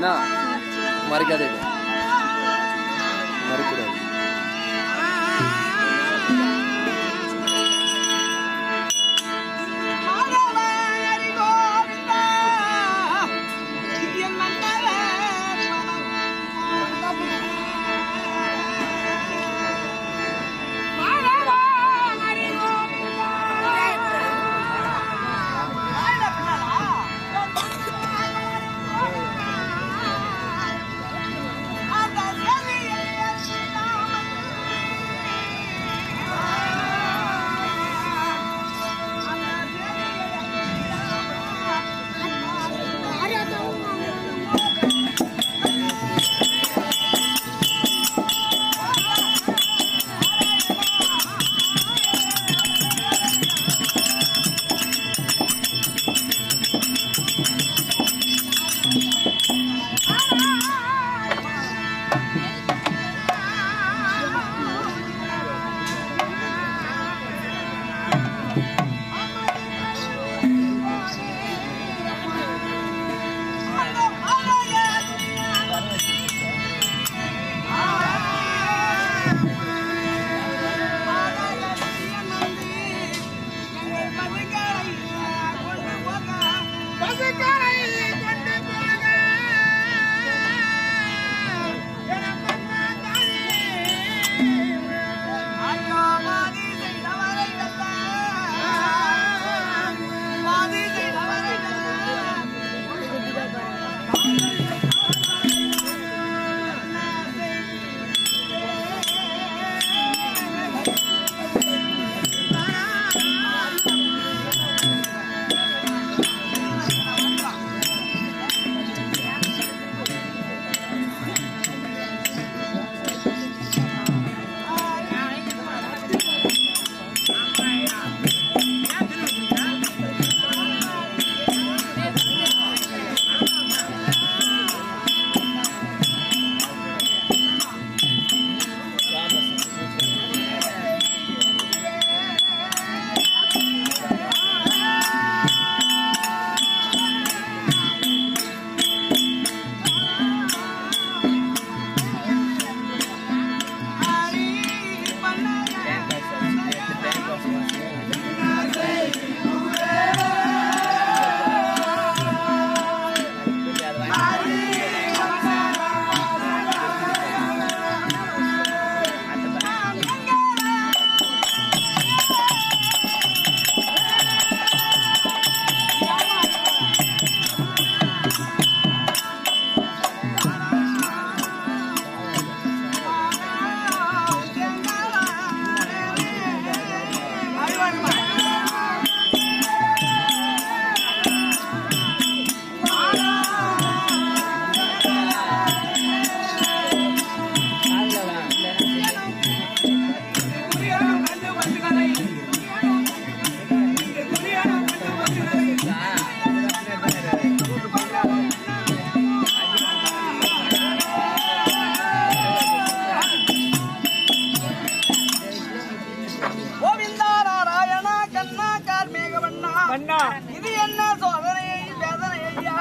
என்ன மறைக்காதே மறைக்கூடாது. இது என்ன சோதனையை வேதனையா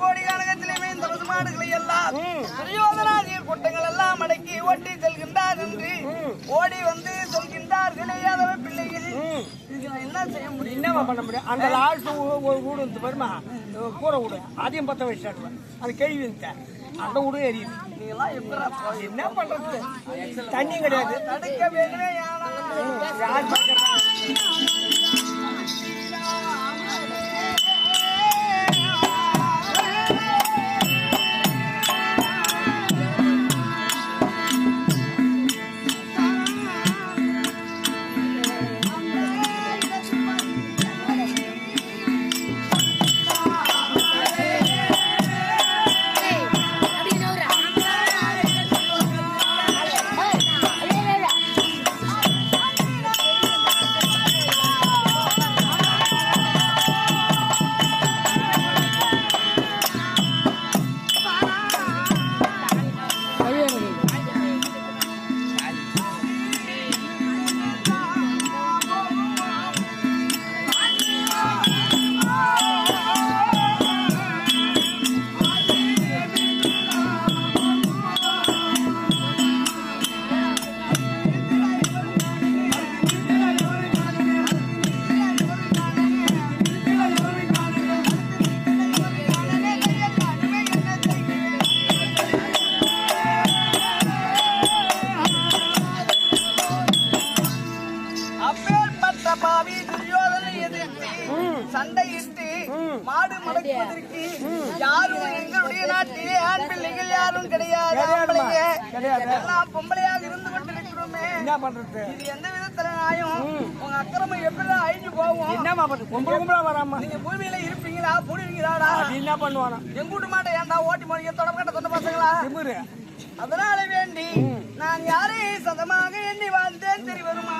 கோடி காலகத்திலுமே இந்த பசுமாடுகளை எல்லாம் துரியோதனாதிகள் கூட்டங்கள் எல்லாம் அடக்கி ஓட்டி செல்கின்றார் என்று ஓடி வந்து சொல்கின்றார்களே யாதவ பிள்ளைகள். என்ன செய்ய முடியும்? என்னவா பண்ண முடியும்? அந்த லாஸ்ட் வீடு வருமா கூரை வீடு அதையும் பத்த வச்சு அது கேள்வி அந்த வீடு எரியுது. நீங்களாம் எப்படி என்ன பண்றது? தண்ணி கிடையாது. தடுக்க வேணுமே. துரியோதனை எதிர்த்து சண்டையிட்டு மாடு மடக்குவதற்கு யாரும் எங்களுடைய நாட்டிலே ஆண் பிள்ளைகள் யாரும் கிடையாது. எல்லாம் பொம்பளையாக இருந்து கொண்டிருக்கிறோமே, என்ன பண்றது? இது எந்த விதத்துல நியாயம்? உங்க அக்கிரமம் எப்படிதான் அழிஞ்சு போவோம்? என்னமா பண்றது? கும்பல கும்பலா வராமா? நீங்க பூமியில இருப்பீங்களா போடுவீங்களாடா? என்ன பண்ணுவானா? எங்கூட்டு மாட்டை ஏன்டா ஓட்டி போனீங்க? தொடர்பு சொந்த பசங்களா? அதனால வேண்டி நான் யாரை சதமாக எண்ணி வாழ்ந்தேன் தெரிய வருமா?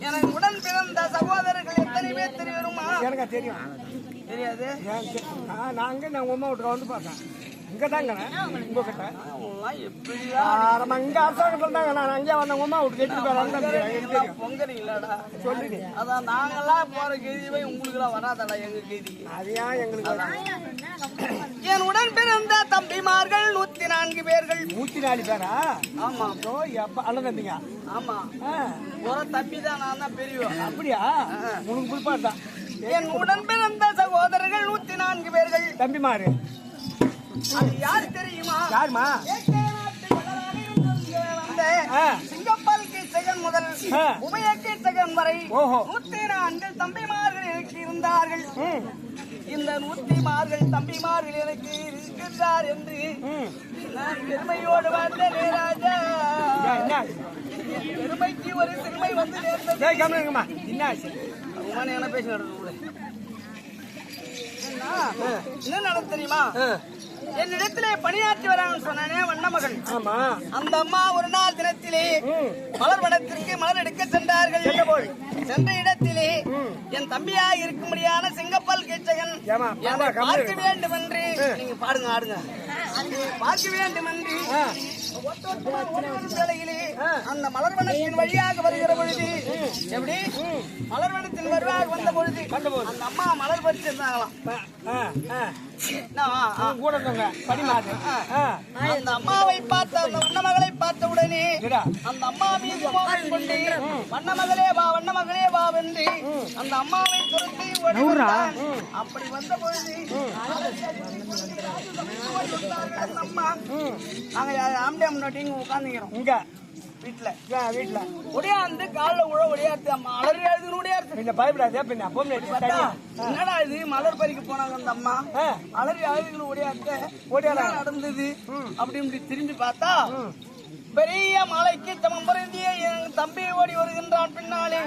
எனக்கு உடன் பிறந்த சகோதரர்கள் எத்தனை பேர் தெரிய வருமா? எனக்கு தெரியும். தெரியாது. நான் உமா வீட்டுக்கு வந்து பார்த்தேன். இங்கதாங்க உங்ககிட்ட எப்படியா நான் அங்கே வந்த உமா வீட்டுக்கு பொங்கறீங்களாடா சொல்லுங்க. அதான் நாங்கெல்லாம் போற கேதிவை உங்களுக்கு எல்லாம் வராதடா. எங்க கேதி அதையா எங்களுக்கு என் உடன் பிறந்த தம்பிமார்கள் 104 பேர்கள். 104 பேரா? ஆமா. அண்ணன் தம்பிங்க? ஆமா. ஒரு தம்பி தான், நான் தான் பெரியவன். அப்படியா? உனக்கு புதுப்பாடுதான். என் உடன் பிறந்த சகோதரர்கள் 104 பேர்கள். தம்பிமாரு அது யாரு தெரியுமா? யாருமா? சிங்கப்பால் கீச்சகன் முதல் உபய கீச்சகன் வரை 104 தம்பிமார்கள் எனக்கு இருந்தார்கள். இந்த 104 தம்பிமார்கள் எனக்கு இருக்கின்றார் என்று நான் பெருமையோடு வந்தேன் ராஜா. பெருமைக்கு ஒரு சிறுமை வந்து நேர்ந்தது. என்ன பேச என்ன நடந்து தெரியுமா? என்னிடத்திலே பணியாற்றி வராங்கன்னு சொன்னானே வண்ண மகள். அந்த அம்மா ஒரு நாள் தினத்திலே மலர் வனத்திற்கு மலர் எடுக்க சென்றார்கள். சென்ற இடத்திலே என் தம்பியா இருக்கும்படியான சிங்கப்பல் கீச்சகன் பார்க்க வேண்டும் என்று, நீங்க பாடுங்க ஆடுங்க, பார்க்க வேண்டும் என்று வேளையிலே அந்த மலர்வனத்தின் வழியாக வருகிற பொழுது, எப்படி மலர்வனத்தின் வருவாக வந்த பொழுது அந்த அம்மா மலர் பறிச்சிருந்தாங்களாம். அந்த அம்மாவை பார்த்த அந்த வண்ண மகளை பார்த்த உடனே அந்த அம்மா மீது மோகம் கொண்டு வண்ண மகளே வா வண்ண மகளே வா வென்று அந்த அம்மாவை துரத்தி ஓடுகிறார். அப்படி வந்த பொழுது அம்மா நாங்க ஆம்டே முன்னாடி உட்காந்துக்கிறோம் இங்க வீட்டுல ஒடியாந்து காலில் உழ ஒடியாத்து. அம்மா அலறி எழுதுன்னு ஒடியாத்து. இந்த பயப்படாதே. என்னடா இது மலர் பறிக்க போனாங்க அந்த அம்மா, அலறி அழுதுன்னு ஒடியாத்த ஒடியாத நடந்தது. அப்படி இப்படி திரும்பி பார்த்தா பெரிய மலைக்கு தமம் பொருந்திய என் தம்பி ஓடி வருகின்றான். பின்னாலே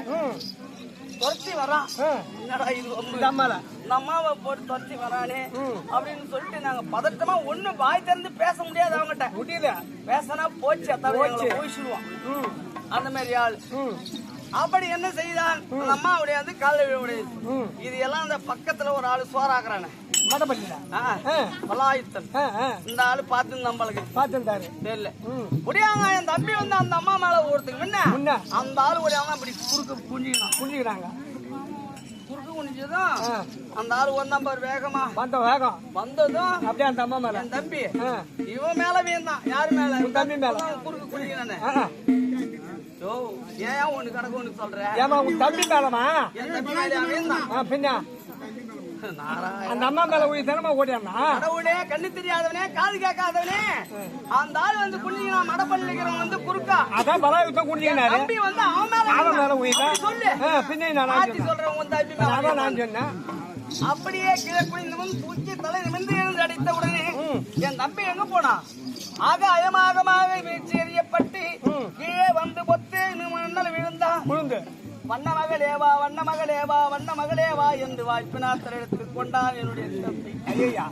துரத்தி வரான். என்னடா இது அம்மாவை போட்டு துரத்தி வரானே அப்படின்னு சொல்லிட்டு நாங்க பதட்டமா ஒண்ணு வாய் திறந்து பேச முடியாது. அவங்ககிட்ட முடியல, பேசினா போச்சு போயிடுவான் அந்த மாதிரி ஆள். அப்படி என்ன செய்தான் அம்மாவுடைய வந்து கால விழுவுடையது. இது எல்லாம் அந்த பக்கத்துல ஒரு ஆளு சோறாக்குறானே இந்த ஆளு பார்த்து நம்மளுக்கு பார்த்துட்டாரு தெரியல. முடியாங்க என் தம்பி வந்து அந்த அம்மா மேல ஒருத்துக்கு முன்ன அந்த ஆளு ஒடியாங்க அப்படி குறுக்கு குஞ்சிக்கிறாங்க. குறுக்கு குனிஞ்சதும் அந்த ஆளு வந்தான் வேகமா வந்ததும் அப்படியே அந்த அம்மா மேல என் தம்பி இவன் மேல வீந்தான். யாரு மேல? தம்பி மேல குறுக்கு குனிக்கிறானே. ஏன் ஒண்ணு கணக்கு ஒண்ணு சொல்ற? ஏமா உன் தம்பி மேலமா? என் தம்பி மேல வீந்தான். பின்ன அந்த அம்மா மேல போய் தினமா ஓடியானா கடவுளே, கண்ணு தெரியாதவனே, காது கேட்காதவனே, அந்த ஆள் வந்து குனிஞ்சா மடப்பள்ளிக்கிறவன் வந்து குறுக்கா அதான் பலாயுத்தம் குடிக்கிறாரு. தம்பி வந்து அவன் மேல உயிரா சொல்லு. பின்ன ஆட்சி சொல்றவன் வந்து தம்பி மேல அதான் நான் சொன்னேன். அப்படியே கீழே குனிந்தவன் தூக்கி தலை நிமிர்ந்து எழுந்து அடித்த உடனே என் தம்பி எங்க போனா அயமாகமாக வீழ்ச்சி எறியப்பட்டு கீழே வந்து பொத்து மண்ணல் விழுந்தான். விழுந்து வண்ண மகளேவா வண்ண மகளேவா வண்ண மகளேவா என்று வாய்ப்பினாத்தர் எடுத்துக் கொண்டான் என்னுடைய தம்பி. ஐயா,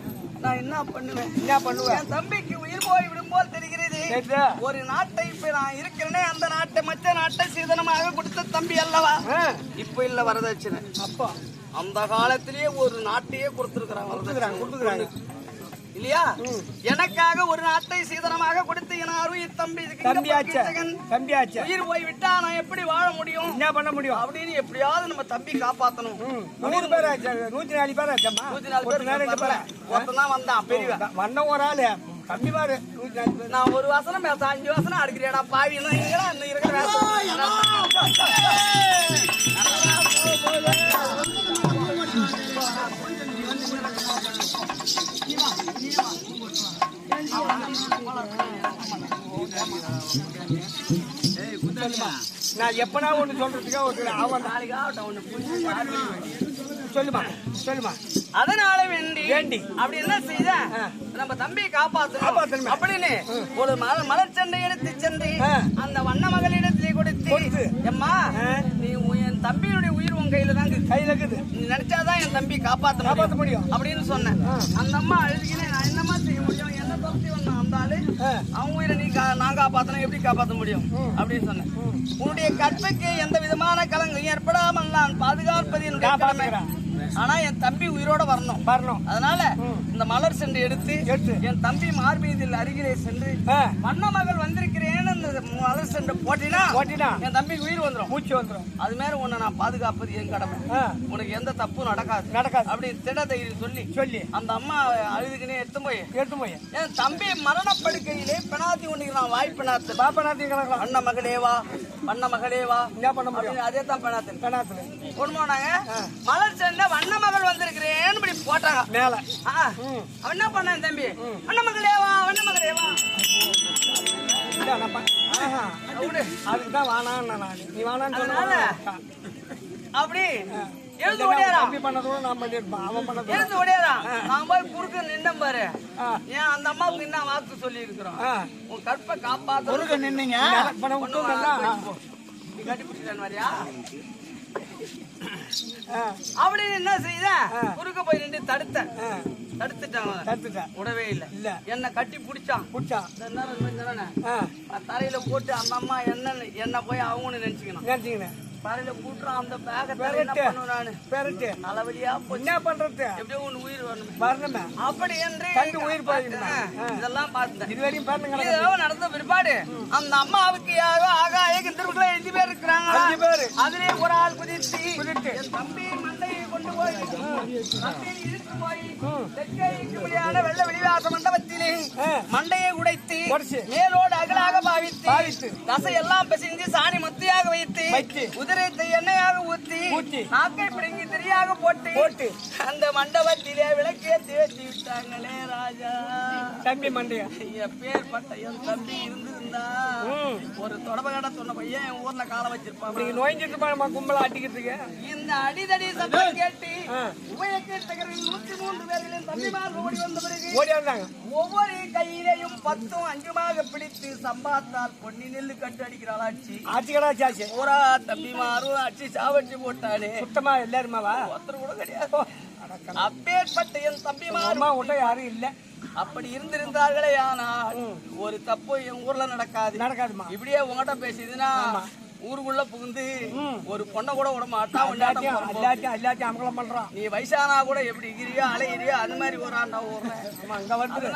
நான் என்ன பண்ணுவேன்? என் தம்பிக்கு உயிர் போய் விடும் போல் தெரிகிறது. ஒரு நாட்டை இப்ப நான் இருக்கிறேனே, அந்த நாட்டை மற்ற நாட்டை சீதனமாக கொடுத்த தம்பி அல்லவா? இப்ப இல்ல வரதட்சணை. அப்பா அந்த காலத்திலேயே ஒரு நாட்டையே கொடுத்துருக்காங்க இல்லையா? எனக்காக ஒரு நாட்டை சீதனமாக கொடுத்து என் அருள் தம்பியாச்சு உயிர் போய் விட்டா நான் எப்படி வாழ முடியும்? என்ன பண்ண முடியும்? அப்படின்னு எப்படியாவது நம்ம தம்பி காப்பாத்தணும். 100 பேர் ஆச்சு, 104 பேர் ஆச்சம்மா. 104 பேர் ஒருத்தன் வந்தான் பெரியவன். வந்த ஒரு ஆளு கம்மி பாரு. 104 பேர். நான் ஒரு வசனம் பேச 5 வசனம் அடுக்கிறேடா பாவி. இன்னும் இருக்கிற நான் எப்பனா ஒண்ணு சொல்றதுக்கா ஒரு சொல்லுமா. அதனால வேண்டி அப்படி என்ன செய்த நம்ம தம்பியை காப்பாத்தணும் அப்படின்னு ஒரு மலர் சண்டை எடுத்து சென்று அந்த வண்ண மகளிடத்திலே கொடுத்து, எம்மா நீ என் தம்பியுடைய உயிர் உன் கையில இருக்குது, நீ நினைச்சாதான் என் தம்பி காப்பாத்த முடியும் அப்படின்னு சொன்னேன். அந்த அம்மா அழுதுகினே, நான் என்னமா செய்ய முடியும்? என்ன தப்பி வந்தான் அந்த ஆளு, அவன் உயிரை நீ நான் காப்பாத்தணும், எப்படி காப்பாற்ற முடியும் அப்படின்னு சொன்னேன். உன்னுடைய கற்புக்கு எந்த விதமான கலங்கும் ஏற்படாமல் நான் பாதுகாப்பது என்னுடைய கடமை. ஆனா என் தம்பி உயிரோட வரணும். அதனால இந்த மலர் சென்று எடுத்து என் தம்பி மார்பீதில் அருகிலே சென்று வண்ண மகள் வந்திருக்கிறேன்னு இந்த மலர் சென்று போட்டினா என் தம்பிக்கு உயிர் வந்துடும், மூச்சு வந்துடும். அது மாதிரி உன்னை நான் பாதுகாப்பது என் கடமை. உனக்கு எந்த தப்பும் நடக்காது அப்படி திட தைரியம் சொல்லி அந்த அம்மா அழுதுக்குனே எடுத்து போய் என் தம்பி மரணப்படுக்கையிலே பெனாத்தி ஒண்ணுக்கு வாய்ப்பினாத்து பாப்பனாத்தி வண்ண மகளேவா வண்ண மகளேவா என்ன பண்ண முடியும்? அதே தான் பெனாத்துல பொண்ணுனாங்க. மலர் சென்ன வண்ண மகள் வந்திருக்கிறேன்னு இப்படி போட்டாங்க மேல. அவன் என்ன பண்ணான் தம்பி? வண்ண மகளேவா வண்ண மகளேவா அதுக்குதான் வானான்னு நீ வானான்னு சொன்னால அப்படி எழுந்து ஓடியாரான். நான் போய் குறுக்க நின்னம் பாரு. ஏன் அந்த அம்மாவுக்கு என்ன வாக்கு சொல்லி இருக்கிறோம்? உன் கற்பை காப்பாத்த நின்னீங்க கட்டிப்பிடிச்சான் மாதிரியா அப்படின்னு என்ன செய்த? குறுக்க போய் நின்று தடுத்துட்டான். உடவே இல்ல. என்ன கட்டி பிடிச்சான். தரையில போட்டு அந்த அம்மா என்ன போய் அவங்கன்னு நினைச்சுக்கணும். தரையில கூட்டுறான். அந்த பேக தலைவலியா என்ன பண்றது? எப்படியோ ஒண்ணு உயிர் வரணுமே அப்படி என்று உயிர் இதெல்லாம் பார்த்தேன். நடந்த பிற்பாடு அந்த அம்மாவுக்கு யாரோ ஆகாய கிந்தர்களை 5 பேர் இருக்கிறாங்க. அதுலயே ஒரு ஆள் குதித்து என் தம்பி மண்டையை கொண்டு போய் வெள்ள வெளிவாச மண்டபத்திலே மண்டையை உடைத்து மேலோடு அகலாக பாவித்து தசையெல்லாம் பிசைஞ்சு சாணி மத்தியாக வைத்து உதிரத்தை எண்ணெயாக ஊத்தி நாக்கை பிடுங்கி திரியாக போட்டு அந்த மண்டபத்திலே விளக்கேற்றி வச்சு விட்டாங்களே ராஜா. தம்பி மண்டையா பேர் பட்ட என் தம்பி இருந்திருந்தா ஒரு தொடர்பு கடை சொன்ன பையன் என் ஊர்ல கால வச்சிருப்பாங்க. நோய்ஞ்சிட்டு கும்பலா ஆட்டிக்கிட்டு இந்த அடிதடி சத்தம் கேட்டு உபயக்கேட்டகரில் 103 பேர்களின் தம்பிமார் ஓடி வந்த பிறகு ஒவ்வொரு கையிலையும் 10 5 பிடித்து சம்பாத்தால் பொன்னி நெல்லு கட்டு அடிக்கிறாள் ஆட்சி பூரா தம்பிமாரும் அடிச்சு சாவடிச்சு போட்டானே. சுத்தமா எல்லாருமாவா? ஒருத்தர் கூட கிடையாது. அப்பேற்பட்ட என் தம்பிமாருமா ஒன்றை யாரும் இல்ல. அப்படி இருந்திருந்தார்களே ஆனால் ஒரு தப்பு என் ஊர்ல நடக்காதுமா. இப்படியே உங்ககிட்ட பேசிதுன்னா ஊருக்குள்ள புகுந்து ஒரு பொண்ணை கூட விட மாட்டான். எல்லாத்தையும் அமங்கலம் பண்றான். நீ வயசானா கூட எப்படி இருக்கிறியோ அலையிறியோ அது மாதிரி ஒரு ஆண்டா ஓடுறேன் அங்க வந்து.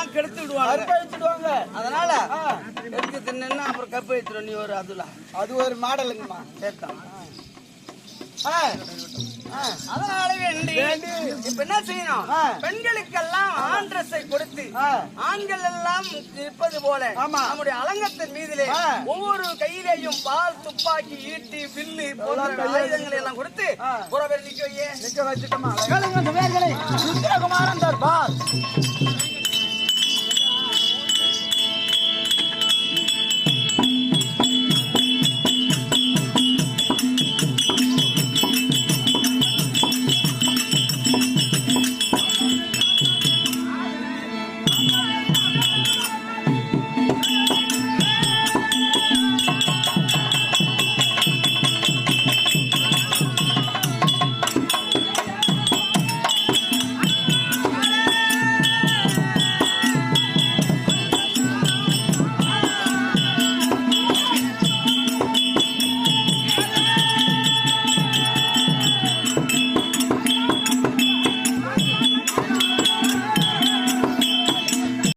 எல்லாம் கெடுத்து விடுவாங்க, அர்ப்பணிச்சிடுவாங்க. அதனால எடுத்து தின்னா அப்புறம் கப்பு வச்சிடும் நீ ஒரு அதுல அது ஒரு மாடலுங்கம்மா. சேர்த்தான். அதனால வேண்டி இப்ப என்ன செய்யணும், பெண்களுக்கெல்லாம் ஆண் ட்ரெஸ்ஸை கொடுத்து ஆண்கள் எல்லாம் இருப்பது போல நம்முடைய அலங்கத்தின் மீதிலே ஒவ்வொரு கையிலேயும் பால், துப்பாக்கி, ஈட்டி, வில்லு போன்ற ஆயுதங்களை எல்லாம் கொடுத்து புறவர் நிக்க வச்சுட்டோமா. ருத்ரகுமாரன் தர்பார்